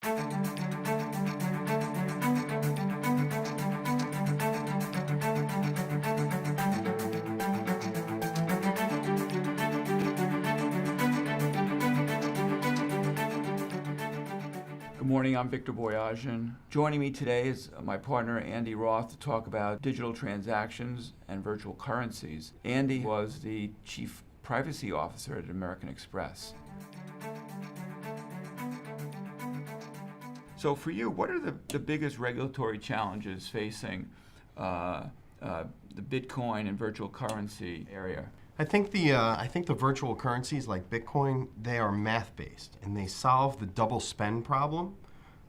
Good morning, I'm Victor Boyajian. Joining me today is my partner Andy Roth to talk about digital transactions and virtual currencies. Andy was the Chief Privacy Officer at American Express. So for you, what are the biggest regulatory challenges facing the Bitcoin and virtual currency area? I think the virtual currencies like Bitcoin, they are math-based, and they solve the double spend problem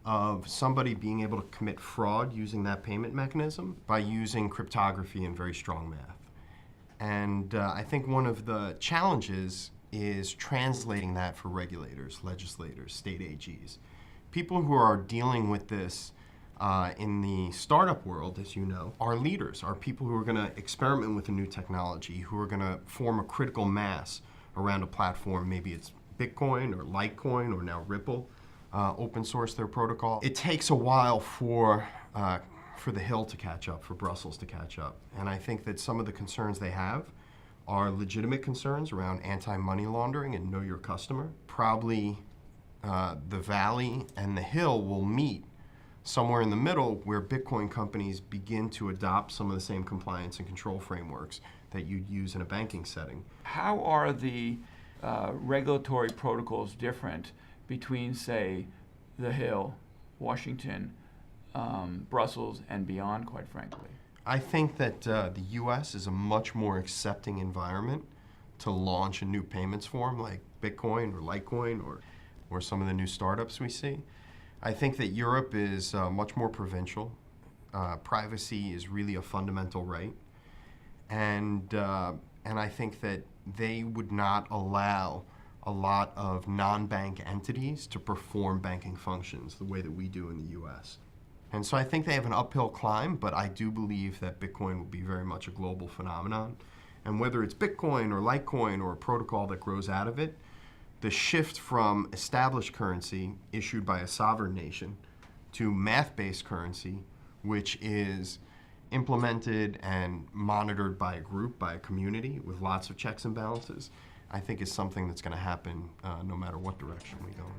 of somebody being able to commit fraud using that payment mechanism by using cryptography and very strong math. And I think one of the challenges is translating that for regulators, legislators, state AGs. People who are dealing with this in the startup world, as you know, are leaders, are people who are going to experiment with a new technology, who are going to form a critical mass around a platform. Maybe it's Bitcoin or Litecoin or now Ripple, open source their protocol. It takes a while for the Hill to catch up, for Brussels to catch up. And I think that some of the concerns they have are legitimate concerns around anti-money laundering and know your customer. Probably the Valley and the Hill will meet somewhere in the middle where Bitcoin companies begin to adopt some of the same compliance and control frameworks that you'd use in a banking setting. How are the regulatory protocols different between, say, the Hill, Washington, Brussels, and beyond, quite frankly? I think that the US is a much more accepting environment to launch a new payments form like Bitcoin or Litecoin or some of the new startups we see. I think that Europe is much more provincial. Privacy is really a fundamental right. And I think that they would not allow a lot of non-bank entities to perform banking functions the way that we do in the US. And so I think they have an uphill climb, but I do believe that Bitcoin will be very much a global phenomenon. And whether it's Bitcoin or Litecoin or a protocol that grows out of it, the shift from established currency issued by a sovereign nation to math-based currency, which is implemented and monitored by a group, by a community with lots of checks and balances, I think is something that's going to happen no matter what direction we go in.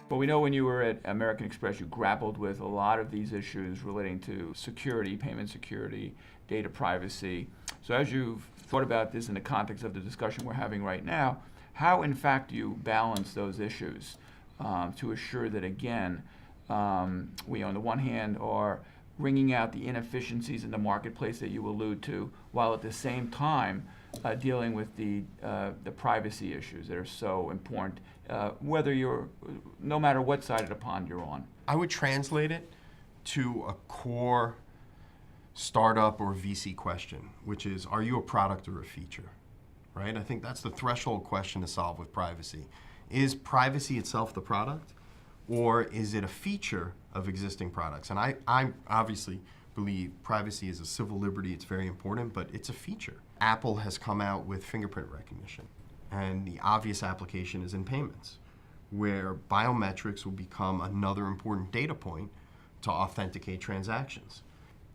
Well, we know when you were at American Express, you grappled with a lot of these issues relating to security, payment security, data privacy. So as you've thought about this in the context of the discussion we're having right now, how in fact do you balance those issues to assure that, again, we on the one hand are wringing out the inefficiencies in the marketplace that you allude to, while at the same time dealing with the privacy issues that are so important, no matter what side of the pond you're on? I would translate it to a core startup or VC question, which is, are you a product or a feature, right? I think that's the threshold question to solve with privacy. Is privacy itself the product, or is it a feature of existing products? And I obviously believe privacy is a civil liberty, it's very important, but it's a feature. Apple has come out with fingerprint recognition, and the obvious application is in payments, where biometrics will become another important data point to authenticate transactions.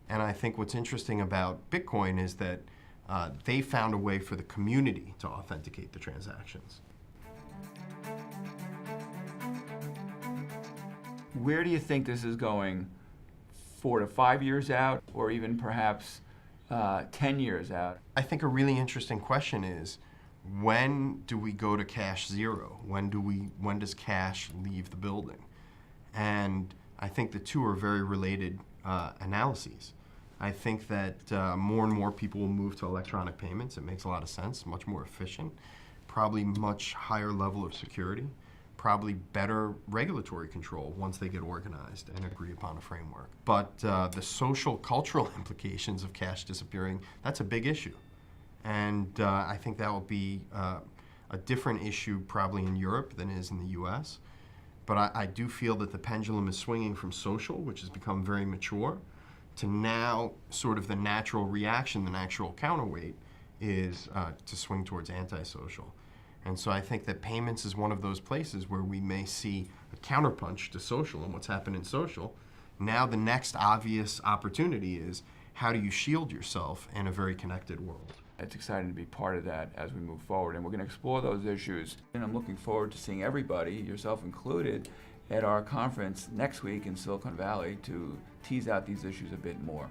And I think what's interesting about Bitcoin is that they found a way for the community to authenticate the transactions. Where do you think this is going 4 to 5 years out, or even perhaps 10 years out? I think a really interesting question is, when do we go to cash zero? When does cash leave the building? And I think the two are very related analyses. I think that more and more people will move to electronic payments. It makes a lot of sense, much more efficient, probably much higher level of security, probably better regulatory control once they get organized and agree upon a framework. But the social, cultural implications of cash disappearing, that's a big issue. And I think that will be a different issue probably in Europe than it is in the US. But I do feel that the pendulum is swinging from social, which has become very mature, to now sort of the natural reaction, the natural counterweight is to swing towards antisocial. And so I think that payments is one of those places where we may see a counterpunch to social and what's happened in social. Now the next obvious opportunity is, how do you shield yourself in a very connected world? It's exciting to be part of that as we move forward, and we're going to explore those issues. And I'm looking forward to seeing everybody, yourself included, at our conference next week in Silicon Valley to tease out these issues a bit more.